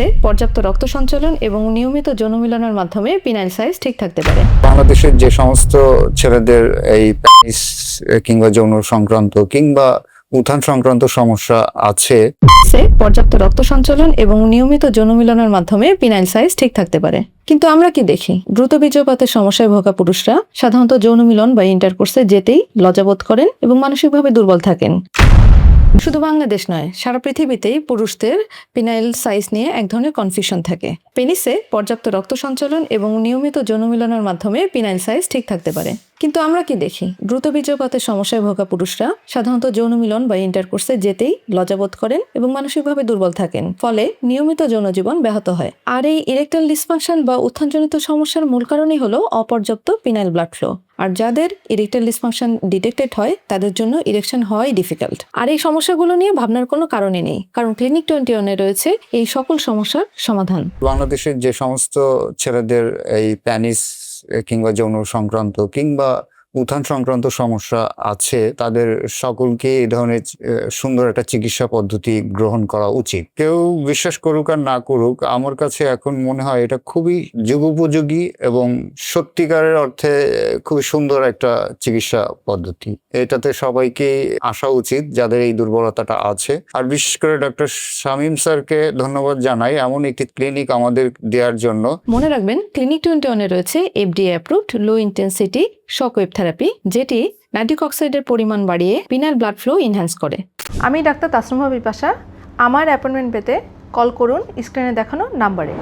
পেনিসে পর্যাপ্ত রক্ত সঞ্চালন এবং নিয়মিত যৌন মিলনের মাধ্যমে পিনাইল সাইজ ঠিক থাকতে পারে। বাংলাদেশের যে সমস্ত ছেলেদের এই পেনিস কিংবা যৌন সংক্রান্ত কিংবা উত্থান সংক্রান্ত সমস্যা আছে, পেনিসে পর্যাপ্ত রক্ত সঞ্চালন এবং নিয়মিত যৌন মিলনের মাধ্যমে পিনাইল সাইজ ঠিক থাকতে পারে। কিন্তু আমরা কি দেখি, দ্রুত বীর্যপাতের সমস্যায় ভোগা পুরুষরা সাধারণত যৌন মিলন বা ইন্টারকোর্সে যেতেই লজ্জাবোধ করেন এবং মানসিকভাবে দুর্বল থাকেন। শুধু বাংলাদেশ নয়, সারা পৃথিবীতেই পুরুষদের পিনাইল সাইজ নিয়ে এক ধরনের কনফিউশন থাকে। পেনিসে পর্যাপ্ত রক্ত সঞ্চালন এবং নিয়মিত যৌন মিলনের মাধ্যমে পিনাইল সাইজ ঠিক থাকতে পারে। কিন্তু আমরা কি দেখি, দ্রুত বীর্যপাতের সমস্যায় ভোগা পুরুষরা সাধারণত যৌন মিলন বা ইন্টারকোর্সে যেতেই লজ্জাবোধ করেন এবং মানসিকভাবে দুর্বল থাকেন, ফলে নিয়মিত যৌন জীবন ব্যাহত হয়। আর এই ইরেকটাইল ডিসফাংশন বা উত্থানজনিত সমস্যার মূল কারণই হলো অপর্যাপ্ত পিনাইল ব্লাড ফ্লো। আর যাদের ইরেকটাইল ডিসফাংশন ডিটেক্টেড হয় তাদের জন্য ইরেকশন হওয়াই ডিফিকাল্ট। আর এই সমস্যাগুলো নিয়ে ভাবনার কোনো কারণই নেই, কারণ ক্লিনিক 21 রয়েছে এই সকল সমস্যার সমাধান। বাংলাদেশের যে সমস্ত ছেলেদের এই পেনিস কিংবা যৌন সংক্রান্ত কিংবা উত্থান সংক্রান্ত সমস্যা আছে, তাদের সকলকে এই ধরনের সুন্দর একটা চিকিৎসা পদ্ধতি গ্রহণ করা উচিত। কেউ বিশ্বাস করুক আর না করুক, আমার কাছে এখন মনে হয় এটা খুবই যুগোপযোগী এবং সত্যিকারের অর্থে খুবই সুন্দর একটা চিকিৎসা পদ্ধতি। এটাতে সবাইকে আসা উচিত যাদের এই দুর্বলতাটা আছে। আর বিশেষ করে ডক্টর শামীম স্যারকে ধন্যবাদ জানাই এমন একটি ক্লিনিক আমাদের দেওয়ার জন্য। মনে রাখবেন, ক্লিনিক 21 রয়েছে FDA অ্যাপ্রুভড লো ইন্টেন্সিটি শকওয়েভ থেরাপি, যেটি নাইট্রিক অক্সাইডের পরিমাণ বাড়িয়ে পিনাইল ব্লাড ফ্লো এনহ্যান্স করে। আমি ডাক্তার তাসনুভা বিপাশা। আমার অ্যাপয়েন্টমেন্ট পেতে কল করুন স্ক্রিনে দেখানো নাম্বারে।